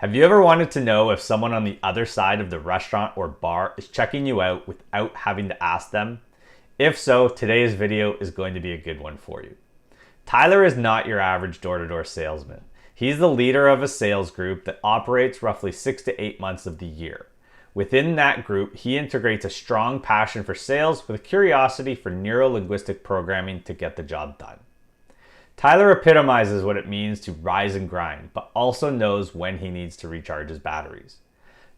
Have you ever wanted to know if someone on the other side of the restaurant or bar is checking you out without having to ask them? If so, today's video is going to be a good one for you. Tyler is not your average door-to-door salesman. He's the leader of a sales group that operates roughly 6 to 8 months of the year. Within that group, he integrates a strong passion for sales with a curiosity for Neuro Linguistic Programming to get the job done. Tyler epitomizes what it means to rise and grind, but also knows when he needs to recharge his batteries.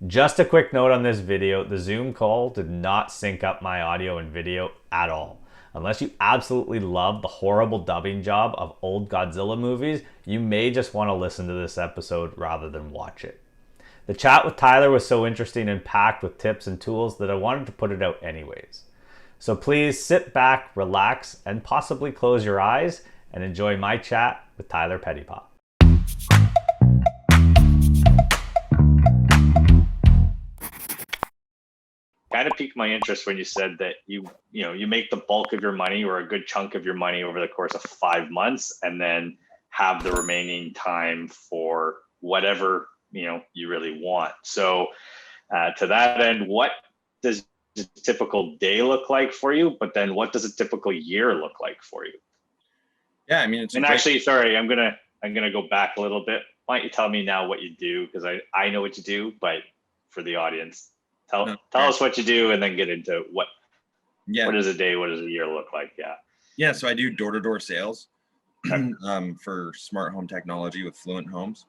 Just a quick note on this video, the Zoom call did not sync up my audio and video at all. Unless you absolutely love the horrible dubbing job of old Godzilla movies, you may just want to listen to this episode rather than watch it. The chat with Tyler was so interesting and packed with tips and tools that I wanted to put it out anyways. So please sit back, relax, and possibly close your eyes and enjoy my chat with Tyler Petitpas. Kind of piqued my interest when you said that you make the bulk of your money or a good chunk of your money over the course of 5 months and then have the remaining time for whatever you really want. So to that end, what does a typical day look like for you? But then what does a typical year look like for you? Yeah, I mean, actually, sorry, I'm gonna go back a little bit. Why don't you tell me now what you do? Because I know what you do, but for the audience, tell us what you do, and then get into what does a day, what does a year look like? Yeah. So I do door-to-door sales for smart home technology with Fluent Homes.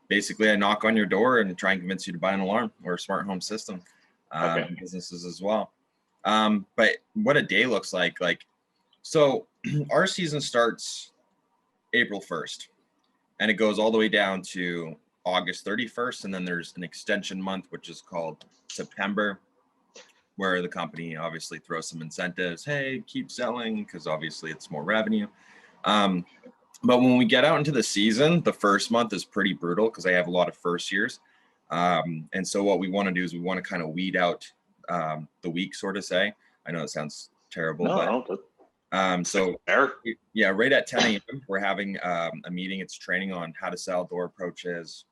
Basically, I knock on your door and try and convince you to buy an alarm or a smart home system. Businesses as well. But what a day looks like. So our season starts April 1st and it goes all the way down to August 31st. And then there's an extension month, which is called September, where the company obviously throws some incentives. Hey, keep selling, because obviously it's more revenue. But when we get out into the season, the first month is pretty brutal because I have a lot of first years. And so what we want to do is we want to kind of weed out the week, sort of say. I know it sounds terrible, but so right at 10 a.m. we're having a meeting. It's training on how to sell, door approaches,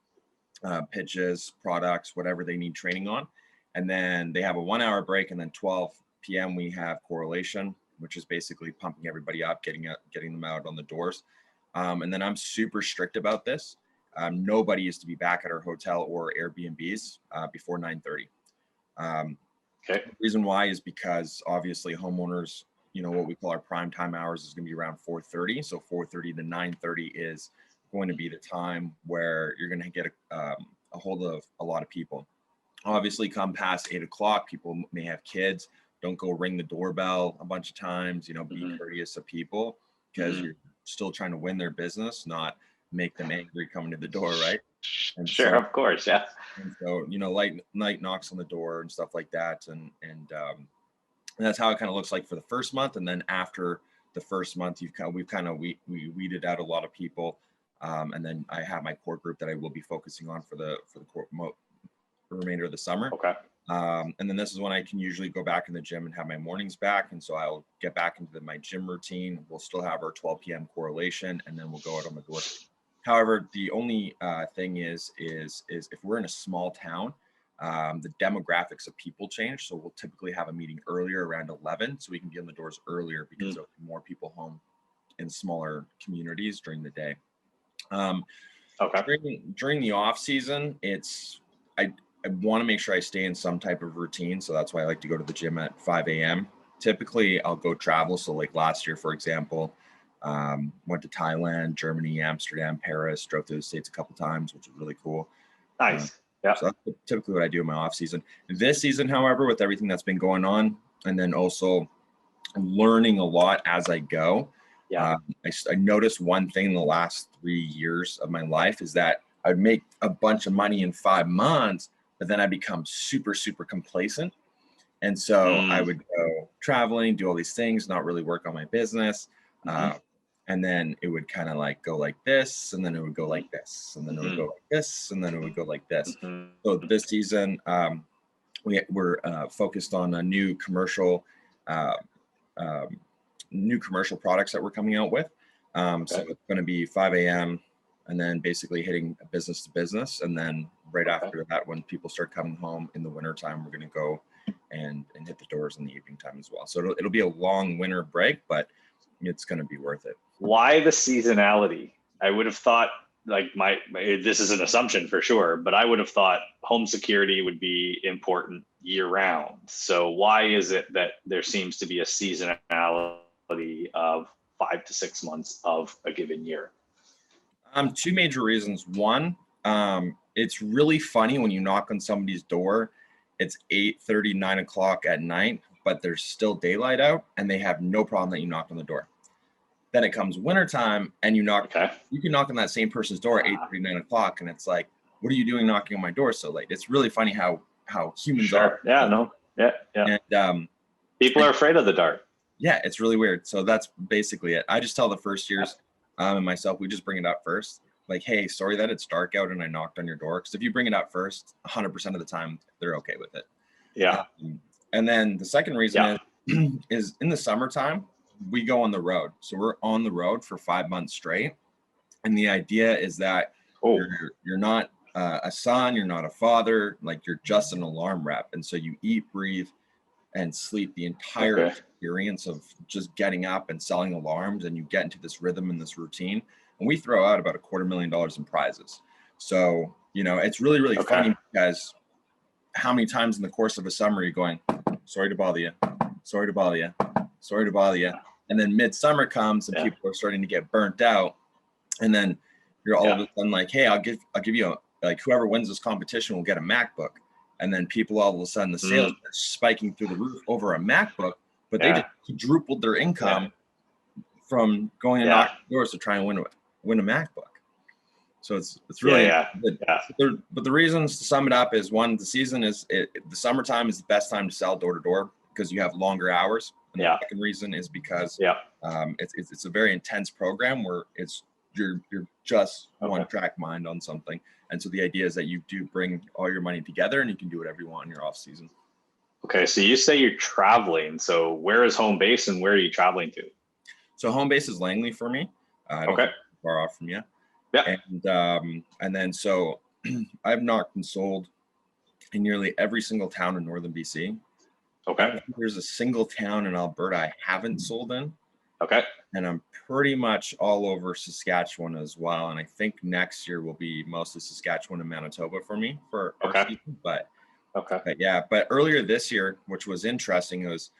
pitches, products, whatever they need training on. And then they have a 1 hour break, and then 12 p.m. we have correlation, which is basically pumping everybody up, getting them out on the doors. And then I'm super strict about this. Nobody is to be back at our hotel or Airbnbs before 9:30. The reason why is because obviously homeowners, what we call our prime time hours is going to be around 4:30. So 4:30 to 9:30 is going to be the time where you're going to get a hold of a lot of people. Obviously, come past 8 o'clock, people may have kids. Don't go ring the doorbell a bunch of times. Be courteous of people, because you're still trying to win their business, not make them angry coming to the door, right? And sure, of course, yeah. And so, light knocks on the door and stuff like that, and that's how it kind of looks like for the first month. And then after the first month, we weeded out a lot of people, and then I have my core group that I will be focusing on for the remainder of the summer. And then this is when I can usually go back in the gym and have my mornings back. And so I'll get back into my gym routine. We'll still have our 12 p.m. correlation, and then we'll go out on the door. However, the only thing is if we're in a small town, the demographics of people change. So we'll typically have a meeting earlier, around 11, so we can be on the doors earlier, because there'll be more people home in smaller communities during the day. During the off season, I want to make sure I stay in some type of routine. So that's why I like to go to the gym at 5 a.m. Typically, I'll go travel. So like last year, for example, went to Thailand, Germany, Amsterdam, Paris, drove through the States a couple times, which was really cool. Nice. So that's typically what I do in my off season. This season, however, with everything that's been going on, and then also learning a lot as I go, I noticed one thing in the last 3 years of my life is that I'd make a bunch of money in 5 months, but then I become super, super complacent. And so I would go traveling, do all these things, not really work on my business. And then it would kind of go like this, and then it would go like this, and then it would go like this, and then it would go like this. So this season, we're focused on a new commercial products that we're coming out with. So it's going to be 5 a.m. and then basically hitting business to business. And then right after that, when people start coming home in the wintertime, we're going to go and hit the doors in the evening time as well. So it'll be a long winter break, but it's going to be worth it. Why the seasonality? I would have thought, like this is an assumption for sure, but I would have thought home security would be important year round. So why is it that there seems to be a seasonality of 5 to 6 months of a given year? Two major reasons. One, it's really funny when you knock on somebody's door, it's 8:30, 9 o'clock at night, but there's still daylight out and they have no problem that you knocked on the door. Then it comes wintertime and you can knock on that same person's door at 8:30, 9 o'clock. And it's like, what are you doing knocking on my door so late? It's really funny how humans are. Yeah, no. Yeah. And people are afraid of the dark. Yeah, it's really weird. So that's basically it. I just tell the first years and myself, we just bring it up first. Like, hey, sorry that it's dark out and I knocked on your door. Because if you bring it up first, 100% of the time, they're okay with it. Yeah. And then the second reason is in the summertime, we go on the road. So we're on the road for 5 months straight. And the idea is that you're not a son, you're not a father, like you're just an alarm rep. And so you eat, breathe, and sleep the entire experience of just getting up and selling alarms, and you get into this rhythm and this routine. And we throw out about $250,000 in prizes. So, it's really, really funny because how many times in the course of a summer you're going, sorry to bother you, sorry to bother you, sorry to bother you. And then midsummer comes and people are starting to get burnt out. And then you're all of a sudden like, hey, I'll give you whoever wins this competition will get a MacBook. And then people all of a sudden, the sales are spiking through the roof over a MacBook, but they just quadrupled their income from going and knocking doors to try and win a MacBook. So it's really good. But the reasons, to sum it up, is one, the season is the summertime is the best time to sell door to door because you have longer hours. And the second reason is because it's a very intense program where you're just one track mind on something. And so the idea is that you do bring all your money together and you can do whatever you want in your off season. Okay. So you say you're traveling. So where is home base and where are you traveling to? So home base is Langley for me. I don't think it's far off from you. Yeah. And then so I've knocked and sold in nearly every single town in northern BC. Okay. There's a single town in Alberta I haven't sold in. Okay. And I'm pretty much all over Saskatchewan as well. And I think next year will be mostly Saskatchewan and Manitoba for me for our season. But earlier this year, which was interesting, was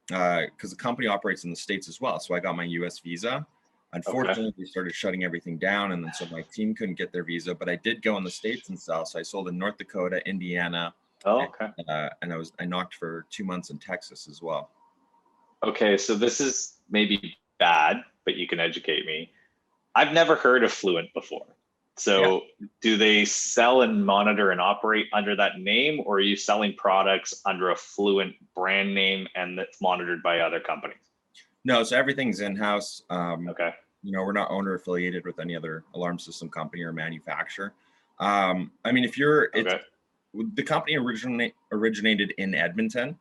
because the company operates in the States as well. So I got my US visa. Unfortunately, we started shutting everything down. And then so my team couldn't get their visa, but I did go in the States and sell. So I sold in North Dakota, Indiana. And I knocked for 2 months in Texas as well. Okay, so this is maybe bad, but you can educate me. I've never heard of Fluent before. So do they sell and monitor and operate under that name, or are you selling products under a Fluent brand name and that's monitored by other companies? No, so everything's in-house. We're not owner affiliated with any other alarm system company or manufacturer. If you're, the company originated in Edmonton.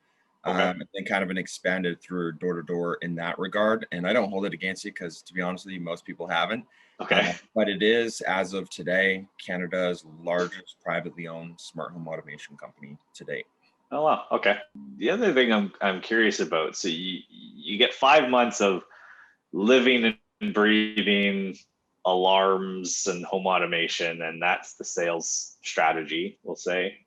And kind of expanded through door to door in that regard. And I don't hold it against you because, to be honest with you, most people haven't. But it is, as of today, Canada's largest privately owned smart home automation company to date. Oh, wow. Okay. The other thing I'm curious about, so you get 5 months of living and breathing alarms and home automation, and that's the sales strategy, we'll say.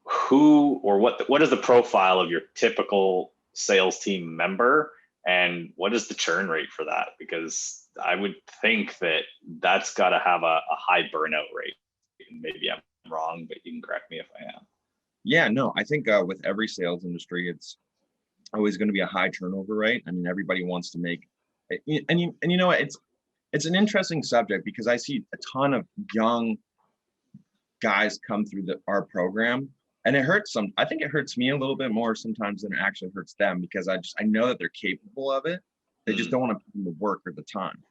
Who or what is the profile of your typical sales team member, and what is the churn rate for that? Because I would think that that's got to have a high burnout rate. Maybe I'm wrong, but you can correct me if I am. Yeah, no, I think with every sales industry, it's always going to be a high turnover rate. I mean, everybody wants to make, it's an interesting subject because I see a ton of young guys come through our program. And it hurts I think it hurts me a little bit more sometimes than it actually hurts them because I know that they're capable of it. They just don't want to put in the work or the time.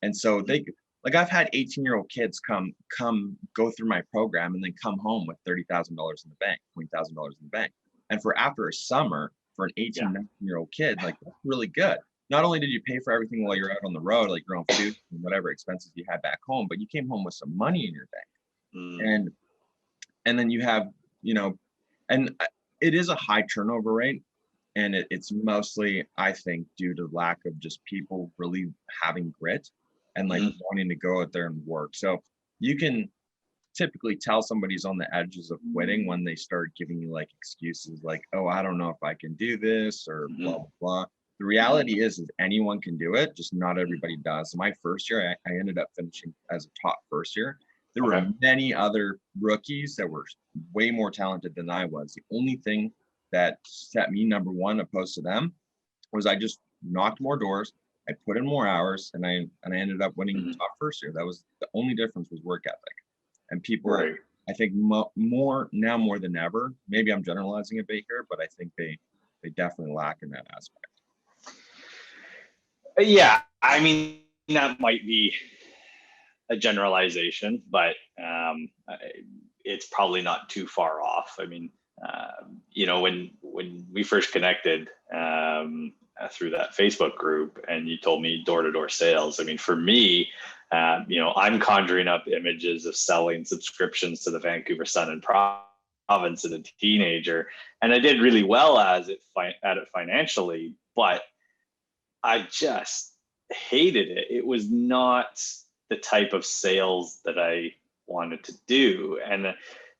And so I've had 18-year-old kids go through my program and then come home with $30,000 in the bank, $20,000 in the bank. And for after a summer for an 18, 19-year-old kid, that's really good. not only did you pay for everything while you're out on the road, like your own food and whatever expenses you had back home, but you came home with some money in your bank. And then you have, and it is a high turnover rate. And it's mostly, I think, due to lack of just people really having grit and like wanting to go out there and work. So you can typically tell somebody's on the edges of quitting when they start giving you like excuses like, oh, I don't know if I can do this or blah, blah, blah. The reality is anyone can do it, just not everybody does. So my first year, I ended up finishing as a top first year. There were many other rookies that were way more talented than I was. The only thing that set me number one opposed to them was I just knocked more doors, I put in more hours, and I ended up winning top first year. That was the only difference, was work ethic. And people, I think more now more than ever, maybe I'm generalizing a bit here, but I think they definitely lack in that aspect. Yeah, I mean, that might be a generalization, but it's probably not too far off. I mean, when we first connected through that Facebook group, and you told me door-to-door sales, I mean, for me, I'm conjuring up images of selling subscriptions to the Vancouver Sun and Province as a teenager, and I did really well at it financially, but I just hated it. It was not the type of sales that I wanted to do. And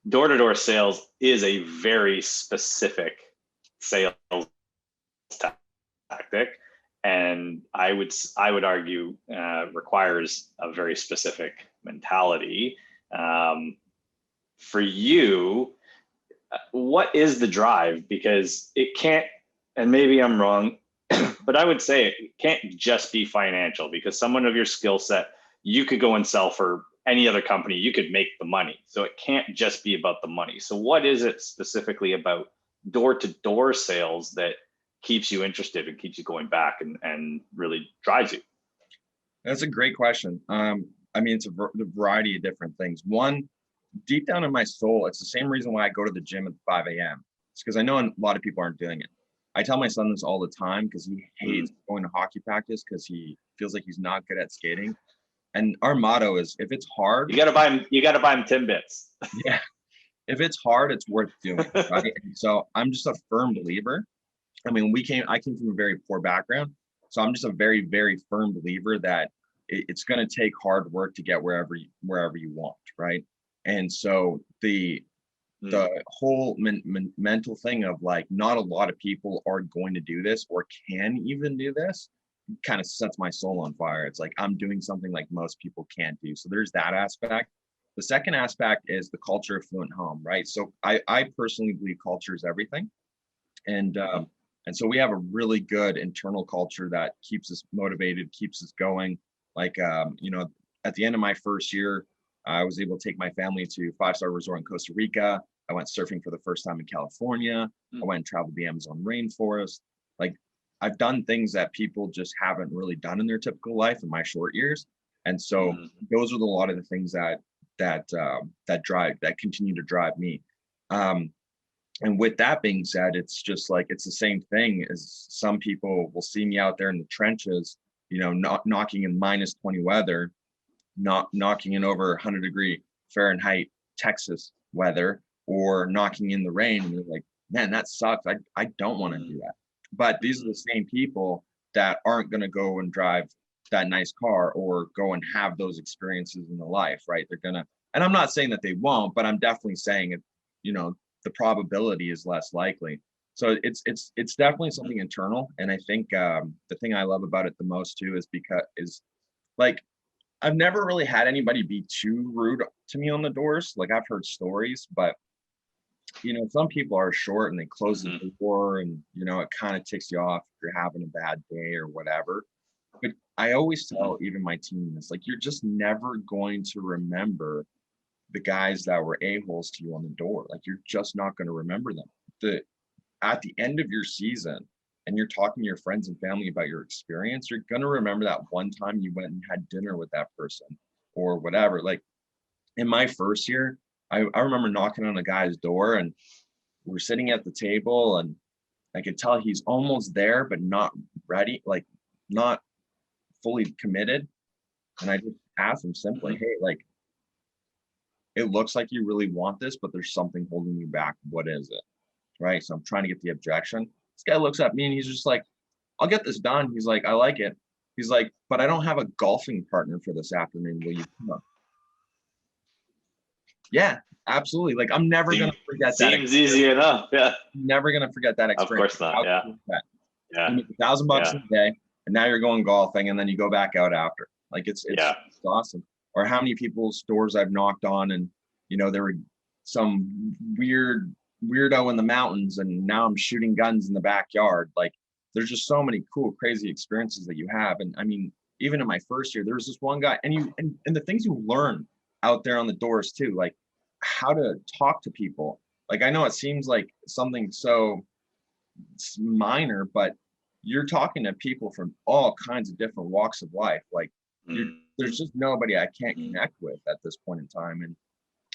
door-to-door sales is a very specific sales tactic, and I would argue requires a very specific mentality. For you, what is the drive? Because it can't, and maybe I'm wrong, but I would say it can't just be financial, because someone of your skill set, you could go and sell for any other company, you could make the money. So it can't just be about the money. So what is it specifically about door-to-door sales that keeps you interested and keeps you going back and really drives you? That's a great question. I mean, it's a variety of different things. One, deep down in my soul, it's the same reason why I go to the gym at 5 a.m. It's because I know a lot of people aren't doing it. I tell my son this all the time because he hates going to hockey practice because he feels like he's not good at skating. And our motto is, if it's hard, you gotta buy him Timbits. Yeah, if it's hard, it's worth doing. Right? So I'm just a firm believer. I mean, I came from a very poor background, so I'm just a very, very firm believer that it's going to take hard work to get wherever you want, right? And so the whole mental thing of like, not a lot of people are going to do this or can even do this, kind of sets my soul on fire. It's like, I'm doing something like most people can't do. So there's that aspect. The second aspect is the culture of Fluent Home, right? So I personally believe culture is everything. And so we have a really good internal culture that keeps us motivated, keeps us going. Like, at the end of my first year, I was able to take my family to a 5-star resort in Costa Rica. I went surfing for the first time in California. I went and traveled the Amazon rainforest. Like, I've done things that people just haven't really done in their typical life in my short years. And so those are a lot of the things that continue to drive me. And with that being said, it's just like, it's the same thing as some people will see me out there in the trenches, not knocking in -20 weather, not knocking in over 100-degree Fahrenheit Texas weather, or knocking in the rain, and they're like, man, that sucks. I don't want to do that. But these are the same people that aren't going to go and drive that nice car or go and have those experiences in their life, right? They're going to, and I'm not saying that they won't, but I'm definitely saying it, the probability is less likely. So it's definitely something internal. And I think the thing I love about it the most too is like, I've never really had anybody be too rude to me on the doors. Like, I've heard stories, but some people are short and they close the door, and it kind of ticks you off if you're having a bad day or whatever. But I always tell even my team this, like, you're just never going to remember the guys that were a-holes to you on the door. Like, you're just not going to remember them. At the end of your season, and you're talking to your friends and family about your experience, you're going to remember that one time you went and had dinner with that person or whatever. Like, in my first year, I remember knocking on a guy's door, and we're sitting at the table, and I could tell he's almost there, but not ready. Like, not fully committed. And I just ask them simply, hey, like, it looks like you really want this, but there's something holding you back. What is it? Right. So I'm trying to get the objection. This guy looks at me and he's just like, I'll get this done. He's like, I like it. He's like, but I don't have a golfing partner for this afternoon. Will you come? Yeah, absolutely. Like, I'm never going to forget that. Seems easy enough. Yeah. Never going to forget that experience. Of course not. Yeah. Yeah. You make $1,000 a day and now you're going golfing and then you go back out after. Like, it's awesome. Or how many people's doors I've knocked on and, you know, there were some weirdo in the mountains and now I'm shooting guns in the backyard. Like, there's just so many cool, crazy experiences that you have. And I mean, even in my first year, there was this one guy and the things you learn out there on the doors too, like how to talk to people. Like, I know it seems like something so minor, but you're talking to people from all kinds of different walks of life. Like, there's just nobody I can't connect with at this point in time.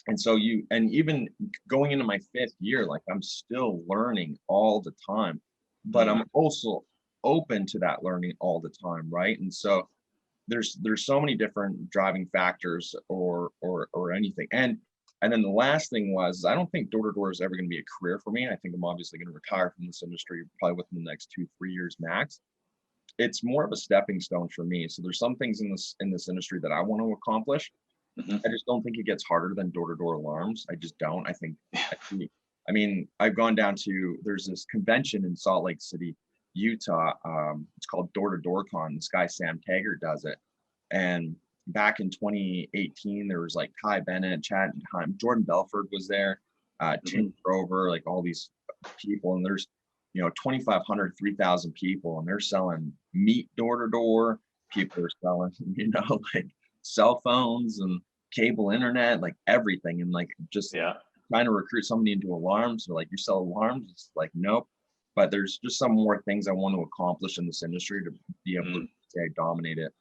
And so even going into my 5th year, like, I'm still learning all the time, but I'm also open to that learning all the time. Right. And so there's so many different driving factors or anything. And then the last thing was, I don't think door-to-door is ever going to be a career for me. I think I'm obviously going to retire from this industry probably within the next 2-3 years max. It's more of a stepping stone for me. So there's some things in this industry that I want to accomplish. I just don't think it gets harder than door-to-door alarms. I just don't. I mean, I've gone down to, there's this convention in Salt Lake City, Utah. It's called Door-to-Door Con. This guy, Sam Taggart, does it. And back in 2018, there was like Ty Bennett, Chad, Jordan Belford was there, Tim Grover, like all these people. And there's, you know, 2,500, 3,000 people, and they're selling meat door-to-door. People are selling, you know, like cell phones and cable internet, like everything. And like, just trying to recruit somebody into alarms. So like, you sell alarms? It's like, nope. But there's just some more things I want to accomplish in this industry to be able to say I dominate it.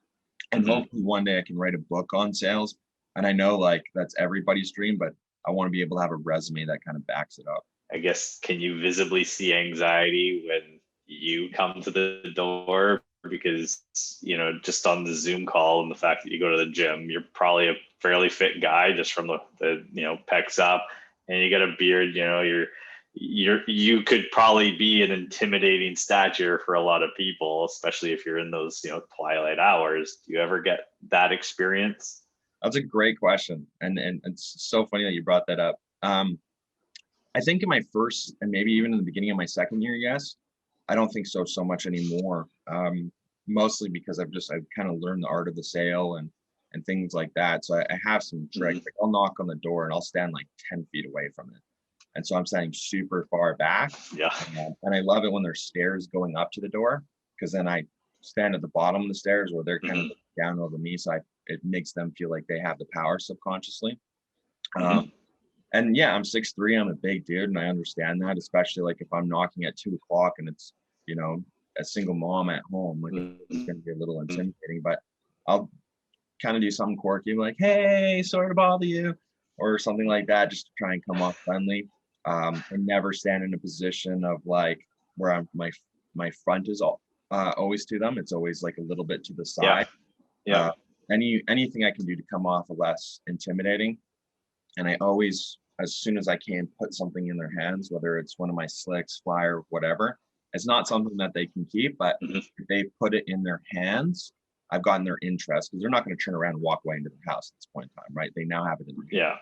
And hopefully one day I can write a book on sales. And I know like that's everybody's dream, but I want to be able to have a resume that kind of backs it up. I guess, can you visibly see anxiety when you come to the door? Because, you know, just on the Zoom call and the fact that you go to the gym, you're probably a fairly fit guy just from the you know, pecs up, and you got a beard, you know, you could probably be an intimidating stature for a lot of people, especially if you're in those, you know, twilight hours. Do you ever get that experience? That's a great question. And it's so funny that you brought that up. I think in my first, and maybe even in the beginning of my second year, yes. I don't think so much anymore. Mostly because I've kind of learned the art of the sale and things like that. So I have some tricks. Like, I'll knock on the door and I'll stand like 10 feet away from it. And so I'm standing super far back. Yeah. And I love it when there's stairs going up to the door, because then I stand at the bottom of the stairs where they're kind of down over me. So it makes them feel like they have the power subconsciously. And yeah, I'm 6'3", I'm a big dude, and I understand that, especially like if I'm knocking at 2 o'clock and it's, you know, a single mom at home, like it's going to be a little intimidating, but I'll kind of do something quirky, like, hey, sorry to bother you, or something like that, just to try and come off friendly. And never stand in a position of like where my front is always to them. It's always like a little bit to the side. Anything I can do to come off less intimidating. And I always, as soon as I can, put something in their hands, whether it's one of my slicks, flyer, whatever. It's not something that they can keep, but if they put it in their hands, I've gotten their interest, because they're not going to turn around and walk away into the house at this point in time, right? They now have it in their hands.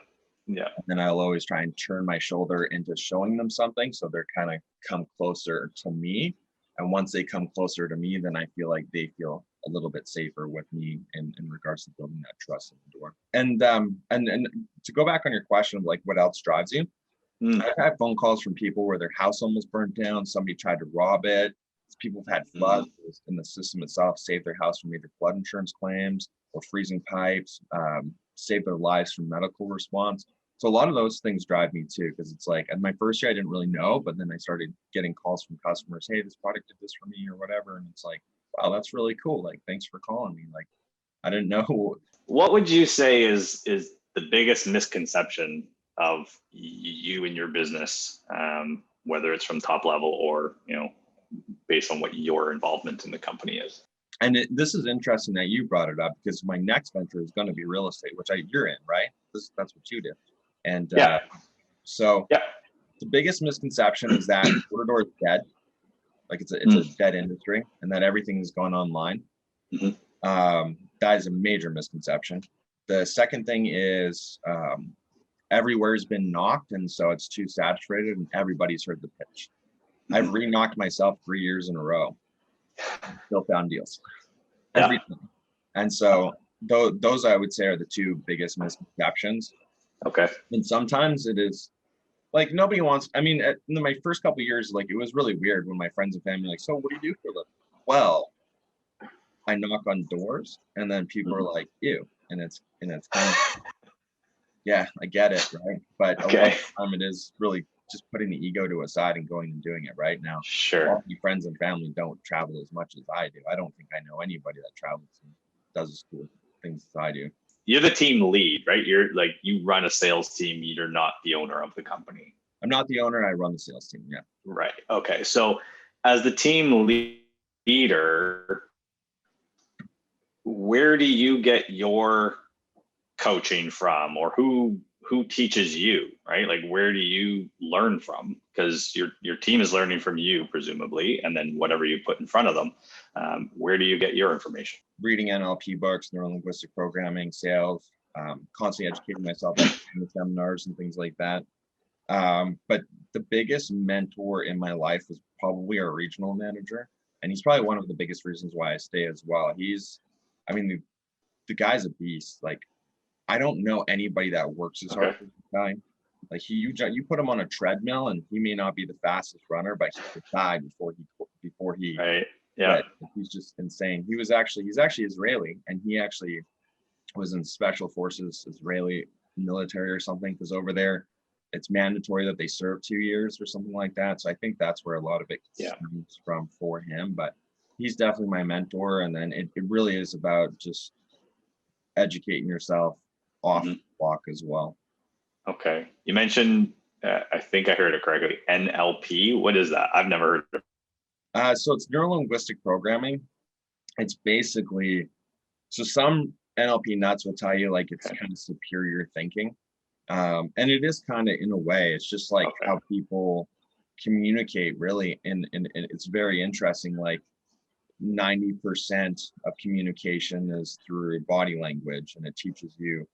Yeah. And then I'll always try and turn my shoulder into showing them something, so they're kind of come closer to me. And once they come closer to me, then I feel like they feel a little bit safer with me in regards to building that trust in the door. And to go back on your question of like what else drives you, I've had phone calls from people where their house almost burnt down, somebody tried to rob it. People have had floods in the system itself, saved their house from either flood insurance claims or freezing pipes, saved their lives from medical response. So a lot of those things drive me too, because it's like, in my first year, I didn't really know, but then I started getting calls from customers, hey, this product did this for me or whatever. And it's like, wow, that's really cool. Like, thanks for calling me. Like, I didn't know. What would you say is the biggest misconception of you and your business, whether it's from top level or, you know, based on what your involvement in the company is? And this is interesting that you brought it up, because my next venture is going to be real estate, which you're in, right? That's what you do. And Yeah. so Yeah. the biggest misconception is that door-to-door is dead. Like it's a dead industry, and that everything is gone online. That is a major misconception. The second thing is everywhere's been knocked, and so it's too saturated, and everybody's heard the pitch. I've re-knocked myself 3 years in a row. Still found deals. Everything. And so those I would say are the two biggest misconceptions. Okay. And sometimes it is like nobody wants. I mean, in my first couple of years, like it was really weird when my friends and family were like, "So what do you do for a living?" Well, I knock on doors, and then people are like, "Ew," and it's kind of, yeah, I get it, right? But a lot of the time it is really just putting the ego to a side and going and doing it right now. Sure. My friends and family don't travel as much as I do. I don't think I know anybody that travels and does as cool things as I do. You're the team lead, right? You're like, you run a sales team. You're not the owner of the company. I'm not the owner. I run the sales team. Yeah. Right. Okay. So as the team leader, where do you get your coaching from, or who teaches you, right? Like, where do you learn from? Because your team is learning from you, presumably, and then whatever you put in front of them. Where do you get your information? Reading NLP books, Neuro Linguistic Programming, sales, constantly educating myself in the seminars and things like that. But the biggest mentor in my life was probably our regional manager. And he's probably one of the biggest reasons why I stay as well. The guy's a beast. Like, I don't know anybody that works as hard as this guy. Like you put him on a treadmill and he may not be the fastest runner, but he could die before he right. Yeah. He's just insane. He's actually Israeli, and he actually was in special forces, Israeli military or something, because over there it's mandatory that they serve 2 years or something like that. So I think that's where a lot of it comes from for him. But he's definitely my mentor. And then it really is about just educating yourself off the block as well. Okay. You mentioned, I think I heard it correctly, NLP. What is that? I've never heard of it. So it's Neuro Linguistic Programming. It's basically, so some NLP nuts will tell you like it's kind of superior thinking. And it is kind of, in a way, it's just like how people communicate, really. And it's very interesting. Like 90% of communication is through body language, and it teaches you,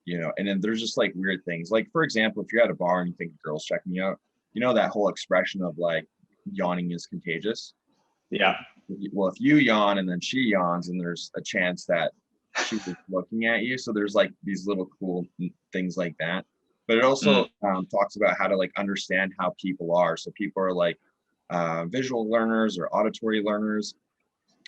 and then there's just like weird things. Like, for example, if you're at a bar and you think a girl's checking you out, that whole expression of like yawning is contagious. Yeah. Well, if you yawn and then she yawns, and there's a chance that she's looking at you. So there's like these little cool things like that. But it also talks about how to like understand how people are. So people are like visual learners or auditory learners,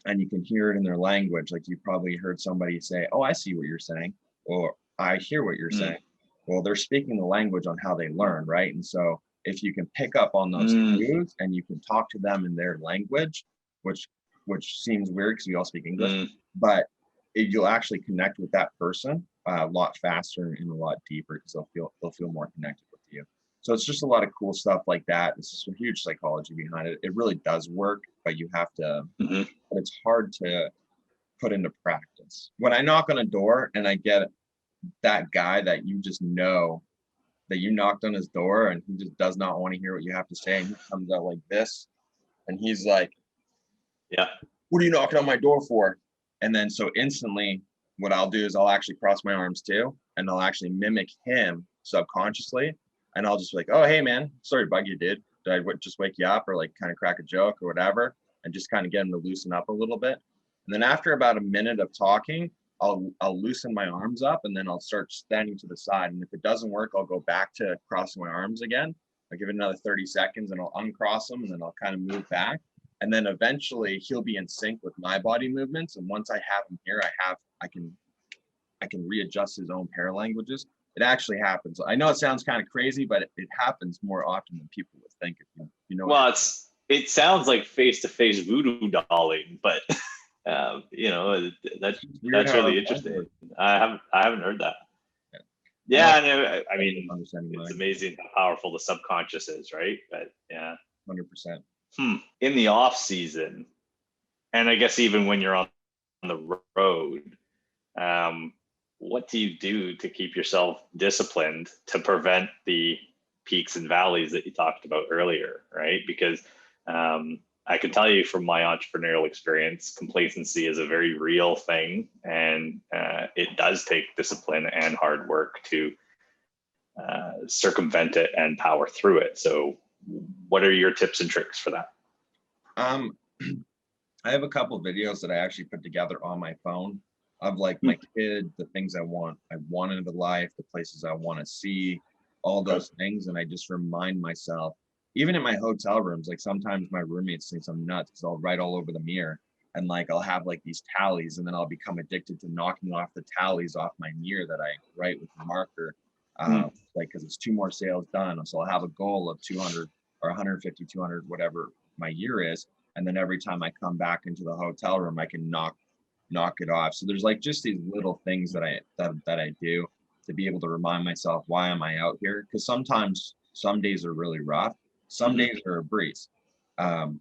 and you can hear it in their language. Like, you probably heard somebody say, "Oh, I see what you're saying," or "I hear what you're saying." Well, they're speaking the language on how they learn, right? And so if you can pick up on those cues and you can talk to them in their language, which seems weird because we all speak English, but you'll actually connect with that person a lot faster and a lot deeper, because they'll feel more connected with you. So it's just a lot of cool stuff like that. There's some huge psychology behind it. It really does work, but you have to, but it's hard to put into practice. When I knock on a door and I get that guy that you just know that you knocked on his door, and he just does not want to hear what you have to say, and he comes out like this, and he's like, "What are you knocking on my door for?" And then so instantly what I'll do is I'll actually cross my arms too, and I'll actually mimic him subconsciously. And I'll just be like, "Oh, hey man, sorry to bug you, dude. Did I just wake you up?" Or like kind of crack a joke or whatever, and just kind of get him to loosen up a little bit. And then after about a minute of talking, I'll loosen my arms up, and then I'll start standing to the side. And if it doesn't work, I'll go back to crossing my arms again. I'll give it another 30 seconds, and I'll uncross them, and then I'll kind of move back. And then eventually he'll be in sync with my body movements. And once I have him here, I can readjust his own paralanguages. It actually happens. I know it sounds kind of crazy, but it happens more often than people would think. If you know. Well, it sounds like face-to-face voodoo dolling, but that's really interesting. I haven't heard that. Yeah, I mean, it's amazing how powerful the subconscious is, right? But yeah, 100%. In the off season, and I guess even when you're on the road, what do you do to keep yourself disciplined to prevent the peaks and valleys that you talked about earlier, right? Because I can tell you from my entrepreneurial experience, complacency is a very real thing, and it does take discipline and hard work to circumvent it and power through it. So what are your tips and tricks for that? I have a couple of videos that I actually put together on my phone of like my kid, the things I want in the life, the places I want to see, all those things. And I just remind myself, even in my hotel rooms, like sometimes my roommates think I'm nuts because I'll write all over the mirror, and like I'll have like these tallies, and then I'll become addicted to knocking off the tallies off my mirror that I write with a marker, like because it's 2 more sales done. So I'll have a goal of 200 or 150, 200, whatever my year is. And then every time I come back into the hotel room, I can knock it off. So there's like just these little things that I do to be able to remind myself, why am I out here? Because sometimes some days are really rough, some days are a breeze, but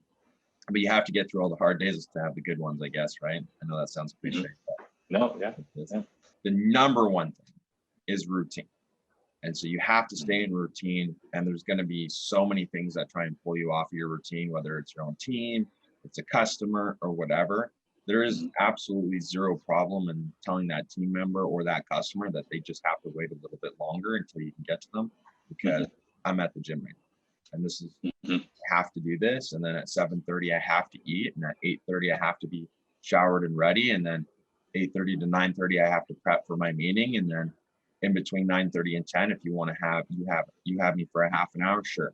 you have to get through all the hard days to have the good ones, I guess, right? I know that sounds cliche. No, yeah. The number one thing is routine. And so you have to stay in routine, and there's going to be so many things that try and pull you off of your routine, whether it's your own team, it's a customer, or whatever. There is absolutely zero problem in telling that team member or that customer that they just have to wait a little bit longer until you can get to them, because I'm at the gym right now, and this is I have to do this, and then at 7:30 I have to eat, and at 8:30 I have to be showered and ready, and then 8:30 to 9:30 I have to prep for my meeting, and then in between 9:30 and 10, if you want to have you have me for a half an hour, sure.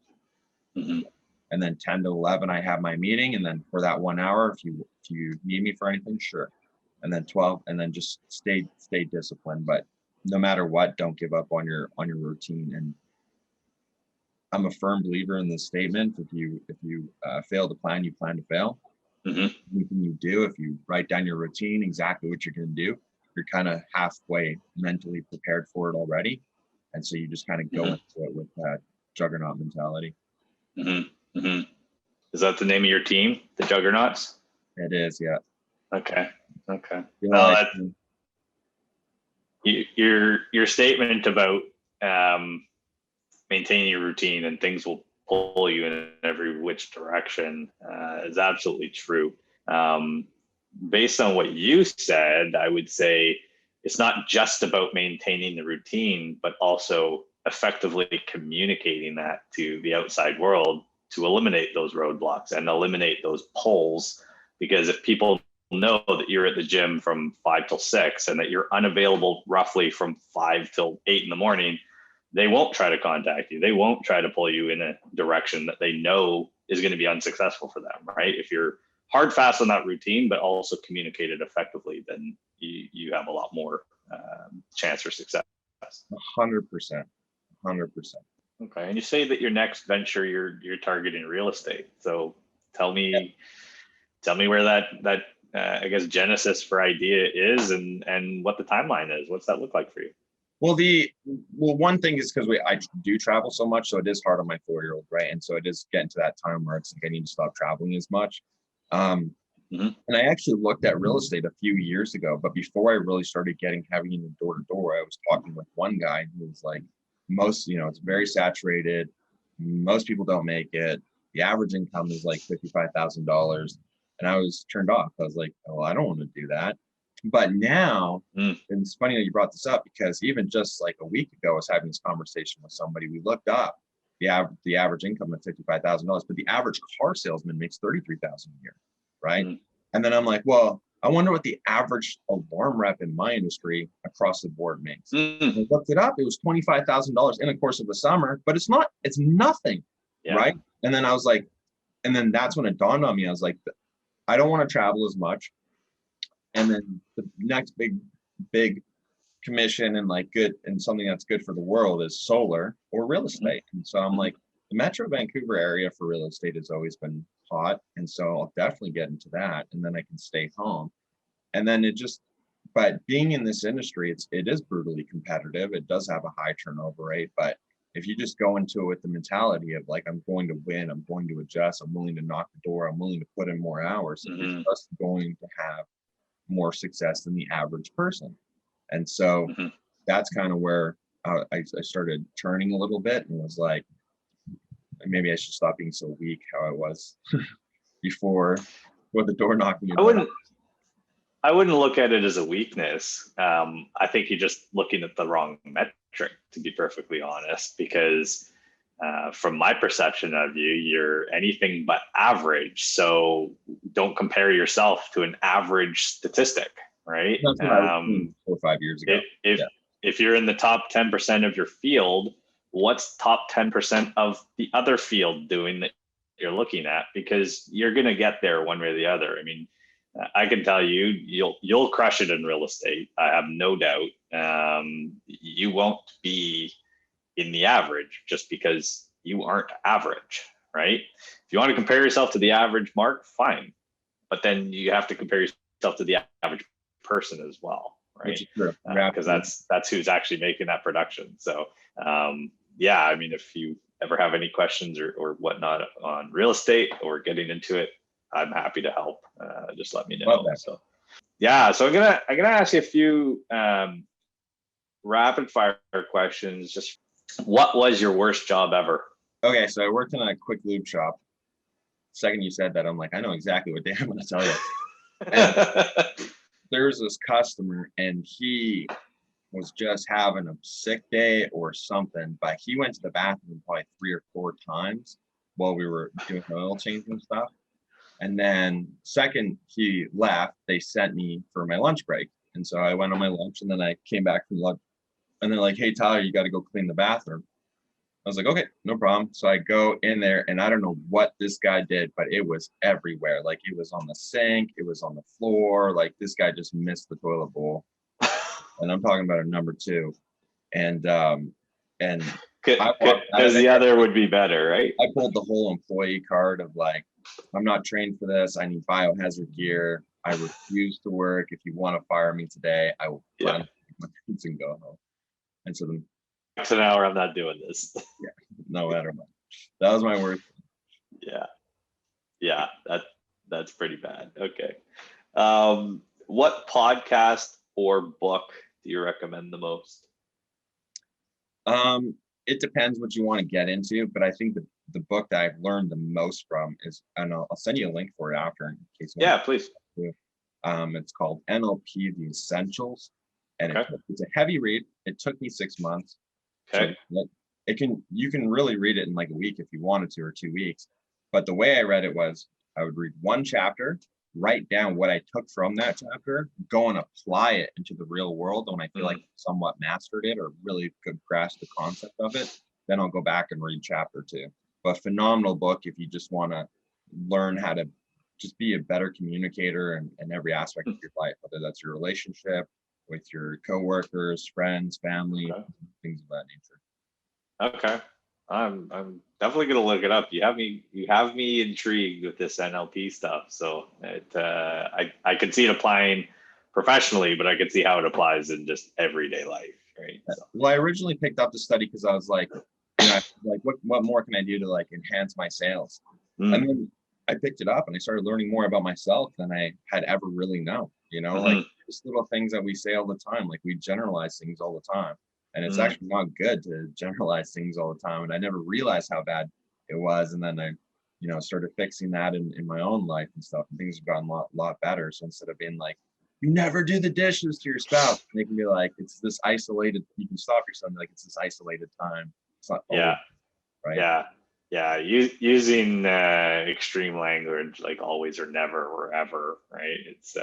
And then 10 to 11 I have my meeting, and then for that 1 hour, if you need me for anything, sure. And then 12, and then just stay disciplined. But no matter what, don't give up on your routine. And I'm a firm believer in this statement: if you fail to plan, you plan to fail. Anything you do, if you write down your routine, exactly what you're going to do, you're kind of halfway mentally prepared for it already. And so you just kind of go into it with that juggernaut mentality. Is that the name of your team, the Juggernauts? It is, yeah. Okay. Well, your statement about maintaining your routine and things will pull you in every which direction is absolutely true. Based on what you said, I would say it's not just about maintaining the routine, but also effectively communicating that to the outside world to eliminate those roadblocks and eliminate those pulls. Because if people know that you're at the gym from 5 till 6 and that you're unavailable roughly from 5 till 8 in the morning, they won't try to contact you. They won't try to pull you in a direction that they know is going to be unsuccessful for them, right? If you're hard, fast on that routine, but also communicate it effectively, then you have a lot more chance for success. 100%. Okay, and you say that your next venture, you're targeting real estate. So tell me where that I guess genesis for idea is, and what the timeline is. What's that look like for you? Well, one thing is because I do travel so much, so it is hard on my 4-year-old, right? And so it is getting to that time where it's like I need to stop traveling as much. And I actually looked at real estate a few years ago, but before I really started getting heavy into door to door, I was talking with one guy who was like, it's very saturated. Most people don't make it. The average income is like $55,000. And I was turned off. I was like, oh, I don't want to do that. But now, and it's funny that you brought this up, because even just like a week ago, I was having this conversation with somebody. We looked up the average income of $55,000, but the average car salesman makes $33,000 a year, right? And then I'm like, well, I wonder what the average alarm rep in my industry across the board makes. I looked it up. It was $25,000 in the course of the summer, but it's nothing, right? And then I was like, and then that's when it dawned on me. I was like, I don't want to travel as much. And then the next big commission and like good and something that's good for the world is solar or real estate. And so I'm like, the Metro Vancouver area for real estate has always been hot. And so I'll definitely get into that. And then I can stay home. And then but being in this industry, it is brutally competitive. It does have a high turnover rate. But if you just go into it with the mentality of like, I'm going to win, I'm going to adjust, I'm willing to knock the door, I'm willing to put in more hours, you're just going to have more success than the average person. And so that's kind of where I started turning a little bit and was like, maybe I should stop being so weak how I was before with the door knocking. I wouldn't look at it as a weakness. I think you're just looking at the wrong metric, to be perfectly honest, because from my perception of you, you're anything but average. So don't compare yourself to an average statistic, right? That's what I was doing 4 or 5 years ago. If you're in the top 10% of your field, what's top 10% of the other field doing that you're looking at? Because you're going to get there one way or the other. I mean, I can tell you, you'll crush it in real estate. I have no doubt. You won't be in the average just because you aren't average, right? If you want to compare yourself to the average mark, fine. But then you have to compare yourself to the average person as well, right? Because that's who's actually making that production. So yeah, I mean, if you ever have any questions or whatnot on real estate or getting into it, I'm happy to help. Just let me know. So yeah, so I'm gonna ask you a few rapid fire questions. Just what was your worst job ever? Okay, so I worked in a quick lube shop. The second you said that, I'm like, I know exactly what day I'm gonna tell you. There's this customer and he was just having a sick day or something, but he went to the bathroom probably 3 or 4 times while we were doing oil change and stuff. And then second he left, they sent me for my lunch break. And so I went on my lunch and then I came back from lunch and they're like, hey, Tyler, you got to go clean the bathroom. I was like, okay, no problem. So I go in there and I don't know what this guy did, but it was everywhere. Like it was on the sink, it was on the floor. Like this guy just missed the toilet bowl. And I'm talking about a number 2. And because the other would be better, right? I pulled the whole employee card of like, I'm not trained for this. I need biohazard gear. I refuse to work. If you want to fire me today, I will run my kids and go home. And so then an hour, I'm not doing this. Yeah, no matter what. That was my worst. Yeah, that's pretty bad. Okay. What podcast or book do you recommend the most? It depends what you want to get into, but I think the book that I've learned the most from is, and I'll send you a link for it after in case. Yeah, please. It's called Nlp the Essentials, and it's a heavy read. It took me 6 months. Okay. So you can really read it in like a week if you wanted to, or 2 weeks. But the way I read it was I would read one chapter, write down what I took from that chapter, go and apply it into the real world. And when I feel like I somewhat mastered it or really could grasp the concept of it, then I'll go back and read chapter 2. But phenomenal book if you just want to learn how to just be a better communicator in every aspect of your life, whether that's your relationship with your coworkers, friends, family, things of that nature. Okay. I'm definitely gonna look it up. You have me intrigued with this NLP stuff. So I could see it applying professionally, but I could see how it applies in just everyday life, right? So. Well, I originally picked up the study because I was like, like what more can I do to like enhance my sales? And then I picked it up and I started learning more about myself than I had ever really known. Like just little things that we say all the time, like we generalize things all the time. And it's actually not good to generalize things all the time. And I never realized how bad it was. And then I, started fixing that in my own life and stuff. And things have gotten a lot better. So instead of being like, you never do the dishes to your spouse, they can be like, it's this isolated, you can stop yourself, like it's this isolated time. It's not always, right? Yeah. Using extreme language like always or never or ever, right? It's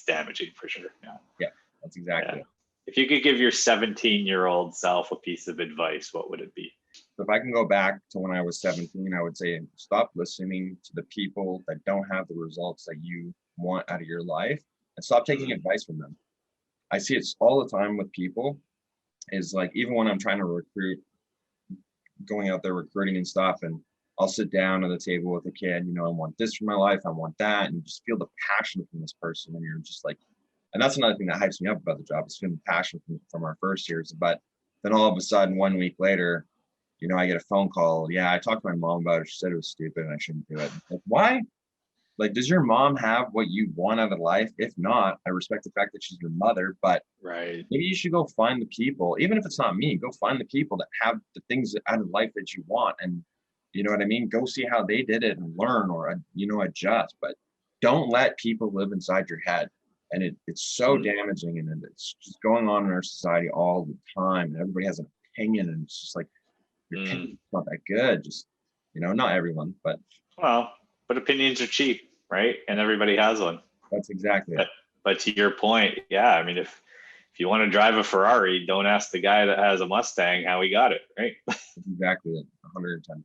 damaging for sure. Yeah, that's exactly it. If you could give your 17-year-old self a piece of advice, what would it be? So if I can go back to when I was 17, I would say stop listening to the people that don't have the results that you want out of your life and stop taking advice from them. I see it all the time with people, is like, even when I'm trying to recruit, going out there recruiting and stuff, and I'll sit down at the table with a kid, I want this for my life, I want that, and you just feel the passion from this person, and you're just like, and that's another thing that hypes me up about the job, is feeling passion from our first years. But then all of a sudden, 1 week later, I get a phone call. Yeah, I talked to my mom about it. She said it was stupid and I shouldn't do it. Like, why? Like, does your mom have what you want out of life? If not, I respect the fact that she's your mother, but Right. maybe you should go find the people, even if it's not me, go find the people that have the things out of life that you want. And you know what I mean? Go see how they did it and learn, or, adjust, but don't let people live inside your head. And it's so damaging, and it's just going on in our society all the time. And everybody has an opinion, and it's just like, your opinion's not that good. Just, not everyone, but Well, but opinions are cheap, right? And everybody has one. that's exactly it. But to your point, yeah, I mean, if you want to drive a Ferrari, don't ask the guy that has a Mustang how he got it, right? That's exactly it. 110%.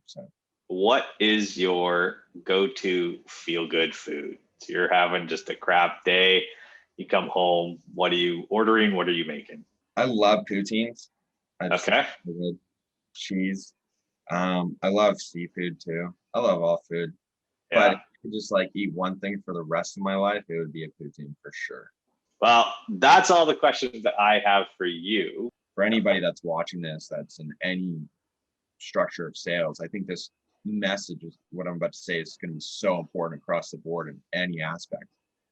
What is your go-to feel-good food? So you're having just a crap day, you come home, what are you ordering? What are you making? I love poutines. Okay. Good cheese. I love seafood too. I love all food. Yeah. But if I could just like eat one thing for the rest of my life, it would be a poutine for sure. Well, that's all the questions that I have for you. For anybody that's watching this, that's in any structure of sales, I think this message is what I'm about to say is going to be so important across the board in any aspect,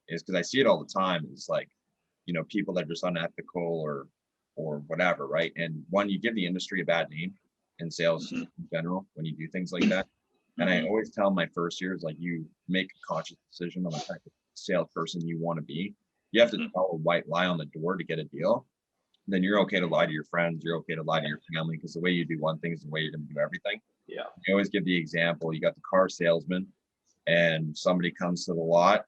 is because I see it all the time. It's like, people that are just unethical or whatever, right? And one, you give the industry a bad name in sales in general when you do things like that. And I always tell my first years, like, you make a conscious decision on the type of salesperson you want to be. You have to tell a white lie on the door to get a deal. Then you're okay to lie to your friends. You're okay to lie to your family, because the way you do one thing is the way you're going to do everything. Yeah. I always give the example. You got the car salesman, and somebody comes to the lot.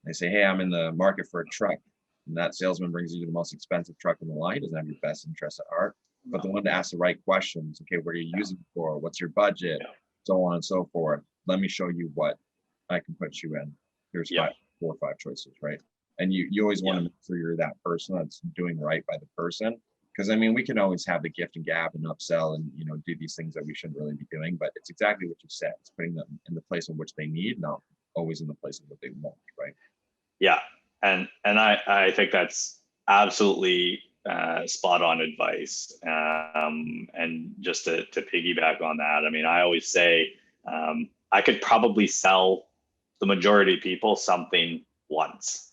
They say, hey, I'm in the market for a truck. And that salesman brings you the most expensive truck in the line. He doesn't have your best interest at heart. But the one to ask the right questions. Okay, what are you using it for? What's your budget? Yeah. So on and so forth. Let me show you what I can put you in. Here's 4 or 5 choices, right? And you always want to make sure you're that person that's doing right by the person. Because I mean, we can always have the gift and gab and upsell and do these things that we shouldn't really be doing. But it's exactly what you said. It's putting them in the place in which they need, not always in the place of what they want, right? Yeah. And I think that's absolutely spot on advice. And just to piggyback on that, I mean, I always say I could probably sell the majority of people something once,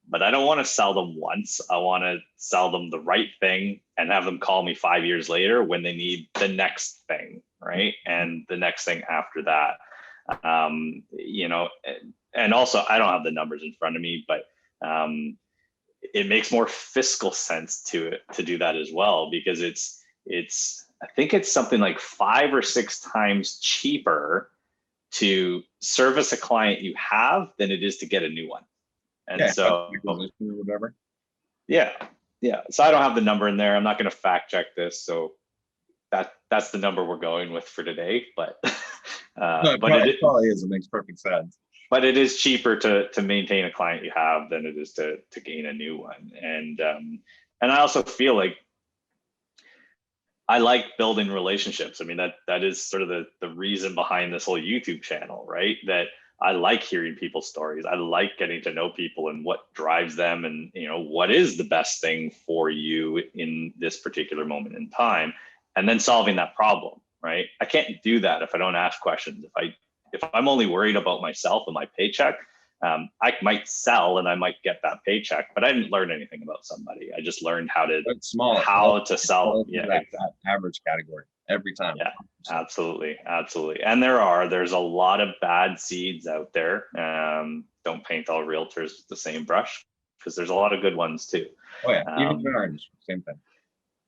but I don't want to sell them once. I want to sell them the right thing and have them call me 5 years later when they need the next thing, right? And the next thing after that. And also I don't have the numbers in front of me, but it makes more fiscal sense to do that as well, because I think it's something like 5 or 6 times cheaper to service a client you have than it is to get a new one. And so whatever. Yeah. So I don't have the number in there. I'm not going to fact check this. So that's the number we're going with for today. But it probably is. It makes perfect sense. But it is cheaper to maintain a client you have than it is to gain a new one. And I also feel like I like building relationships. I mean, that is sort of the reason behind this whole YouTube channel, right? That I like hearing people's stories. I like getting to know people and what drives them, and what is the best thing for you in this particular moment in time, and then solving that problem, right? I can't do that if I don't ask questions. If I'm only worried about myself and my paycheck, I might sell and I might get that paycheck, but I didn't learn anything about somebody. I just learned how to sell. Yeah, that average category every time. Yeah, absolutely. And there's a lot of bad seeds out there. Don't paint all realtors with the same brush, because there's a lot of good ones too. Oh yeah, even in our industry, same thing.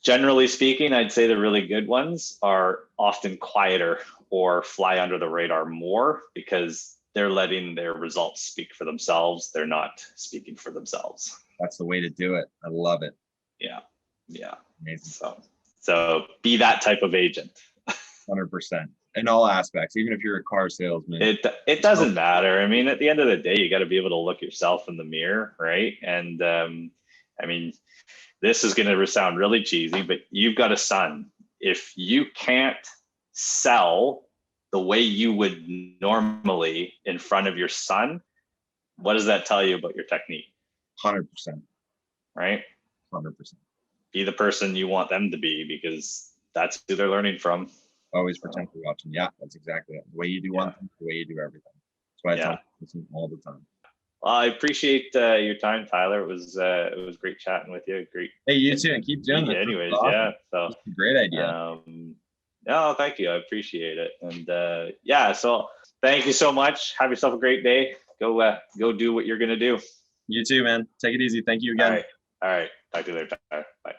Generally speaking, I'd say the really good ones are often quieter or fly under the radar more, because they're letting their results speak for themselves. They're not speaking for themselves. That's the way to do it. I love it. Yeah. Amazing. So be that type of agent. 100% in all aspects. Even if you're a car salesman, it doesn't matter. I mean, at the end of the day, you got to be able to look yourself in the mirror, right? And I mean, this is going to sound really cheesy, but you've got a son. If you can't sell the way you would normally in front of your son, what does that tell you about your technique? 100%. Right? 100%. Be the person you want them to be, because that's who they're learning from. Always pretend to be watching. Yeah, that's exactly it. The way you do one thing, the way you do everything. That's why I tell them all the time. Well, I appreciate your time, Tyler. It was great chatting with you. Great. Hey, you too, and keep doing it. Anyways, awesome. yeah. So great idea. No, thank you. I appreciate it. And yeah, so thank you so much. Have yourself a great day. Go do what you're gonna do. You too, man. Take it easy. Thank you again. All right. Talk to you later. Bye.